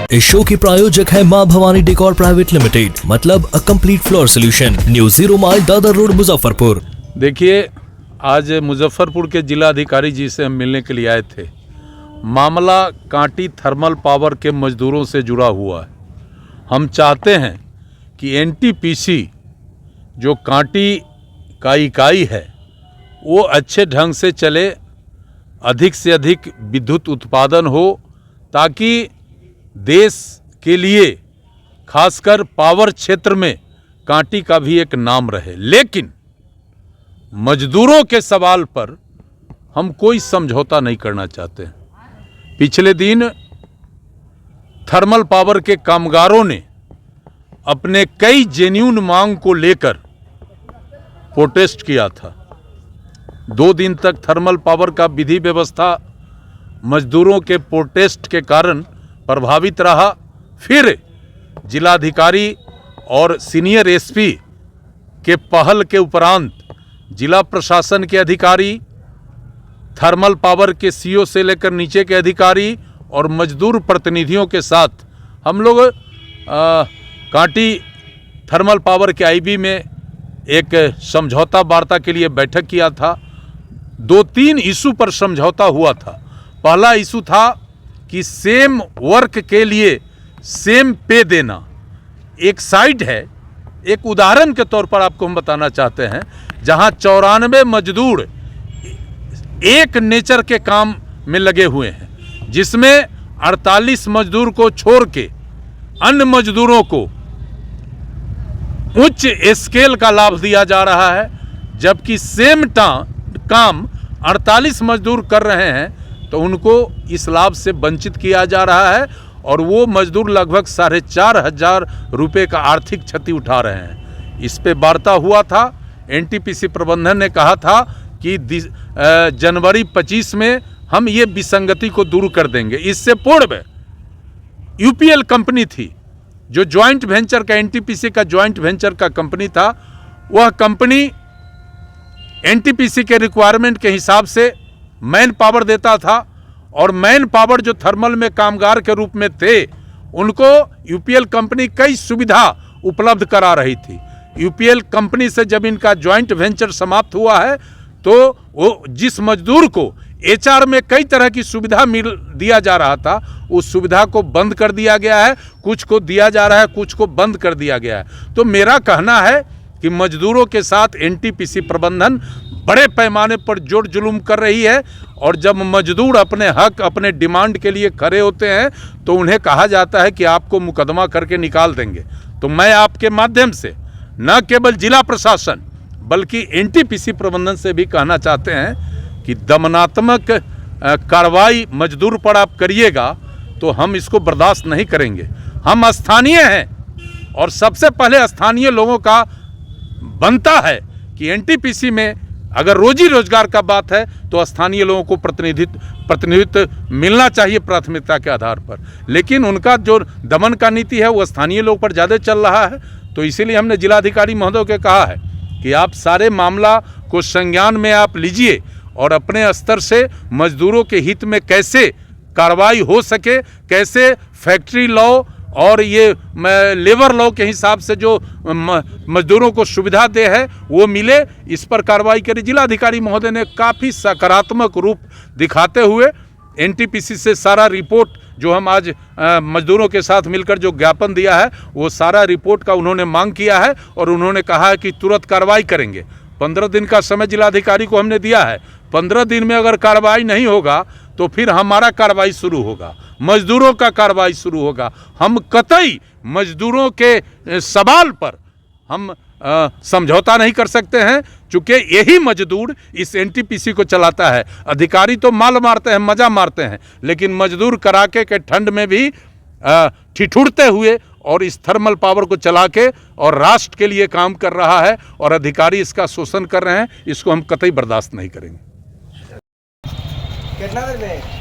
इस शो के प्रायोजक है मां भवानी डेकोर प्राइवेट लिमिटेड, मतलब a complete floor solution, new 0 mile Dadar road Muzaffarpur. देखिए, आज मुजफ्फरपुर के जिलाधिकारी जी से हम मिलने के लिए आए थे। मामला कांटी थर्मल पावर के मजदूरों से जुड़ा हुआ है। हम चाहते हैं कि एनटीपीसी जो कांटी का इकाई है वो अच्छे ढंग से चले, अधिक से अधिक विद्युत उत्पादन हो, ताकि देश के लिए खासकर पावर क्षेत्र में कांटी का भी एक नाम रहे। लेकिन मजदूरों के सवाल पर हम कोई समझौता नहीं करना चाहते हैं। पिछले दिन थर्मल पावर के कामगारों ने अपने कई जेन्युइन मांग को लेकर प्रोटेस्ट किया था। 2 दिन तक थर्मल पावर का विधि व्यवस्था मजदूरों के प्रोटेस्ट के कारण प्रभावित रहा। फिर जिलाधिकारी और सीनियर एसपी के पहल के उपरांत जिला प्रशासन के अधिकारी, थर्मल पावर के सीईओ से लेकर नीचे के अधिकारी और मजदूर प्रतिनिधियों के साथ हम लोग कांटी थर्मल पावर के आईबी में एक समझौता वार्ता के लिए बैठक किया था। 2-3 इशू पर समझौता हुआ था। पहला इशू था कि सेम वर्क के लिए सेम पे देना। एक साइड है, एक उदाहरण के तौर पर आपको हम बताना चाहते हैं, जहां 94 मजदूर एक नेचर के काम में लगे हुए हैं, जिसमें 48 मजदूर को छोड़ के अन्य मजदूरों को उच्च स्केल का लाभ दिया जा रहा है। जबकि सेम काम 48 मजदूर कर रहे हैं तो उनको इस लाभ से वंचित किया जा रहा है और वो मजदूर लगभग 4,500 रुपये का आर्थिक क्षति उठा रहे हैं। इस पे वार्ता हुआ था। एनटीपीसी प्रबंधन ने कहा था कि जनवरी 25 में हम ये विसंगति को दूर कर देंगे। इससे पूर्व यूपीएल कंपनी थी, जो ज्वाइंट वेंचर का, एनटीपीसी का ज्वाइंट वेंचर का कंपनी था। वह कंपनी एनटीपीसी के रिक्वायरमेंट के हिसाब से मैन पावर देता था और मैन पावर जो थर्मल में कामगार के रूप में थे, उनको यूपीएल कंपनी कई सुविधा उपलब्ध करा रही थी। यूपीएल कंपनी से जब इनका ज्वाइंट वेंचर समाप्त हुआ है तो वो जिस मजदूर को एचआर में कई तरह की सुविधा दिया जा रहा था, उस सुविधा को बंद कर दिया गया है। कुछ को दिया जा रहा है, कुछ को बंद कर दिया गया है। तो मेरा कहना है कि मजदूरों के साथ एनटीपीसी प्रबंधन बड़े पैमाने पर जोर जुलूम कर रही है और जब मजदूर अपने हक, अपने डिमांड के लिए खड़े होते हैं तो उन्हें कहा जाता है कि आपको मुकदमा करके निकाल देंगे। तो मैं आपके माध्यम से न केवल जिला प्रशासन बल्कि एनटीपीसी प्रबंधन से भी कहना चाहते हैं कि दमनात्मक कार्रवाई मजदूर पर आप करिएगा तो हम इसको बर्दाश्त नहीं करेंगे। हम स्थानीय हैं और सबसे पहले स्थानीय लोगों का बनता है कि एनटीपीसी में अगर रोजी रोजगार का बात है तो स्थानीय लोगों को प्रतिनिधित्व मिलना चाहिए प्राथमिकता के आधार पर। लेकिन उनका जो दमन का नीति है वो स्थानीय लोग पर ज़्यादा चल रहा है। तो इसीलिए हमने जिलाधिकारी महोदय को कहा है कि आप सारे मामला को संज्ञान में आप लीजिए और अपने स्तर से मजदूरों के हित में कैसे कार्रवाई हो सके, कैसे फैक्ट्री लॉ और ये लेबर लॉ के हिसाब से जो मजदूरों को सुविधा दे है वो मिले, इस पर कार्रवाई करी। जिलाधिकारी महोदय ने काफ़ी सकारात्मक रूप दिखाते हुए एनटीपीसी से सारा रिपोर्ट जो हम आज मजदूरों के साथ मिलकर जो ज्ञापन दिया है वो सारा रिपोर्ट का उन्होंने मांग किया है और उन्होंने कहा है कि तुरंत कार्रवाई करेंगे। 15 दिन का समय जिलाधिकारी को हमने दिया है। 15 दिन में अगर कार्रवाई नहीं होगा तो फिर हमारा कार्रवाई शुरू होगा, मजदूरों का कार्रवाई शुरू होगा। हम कतई मजदूरों के सवाल पर हम समझौता नहीं कर सकते हैं, चूँकि यही मजदूर इस एनटीपीसी को चलाता है। अधिकारी तो माल मारते हैं, मज़ा मारते हैं, लेकिन मजदूर कड़ाके के ठंड में भी ठिठुरते हुए और इस थर्मल पावर को चला के और राष्ट्र के लिए काम कर रहा है और अधिकारी इसका शोषण कर रहे हैं। इसको हम कतई बर्दाश्त नहीं करेंगे। कितना देर में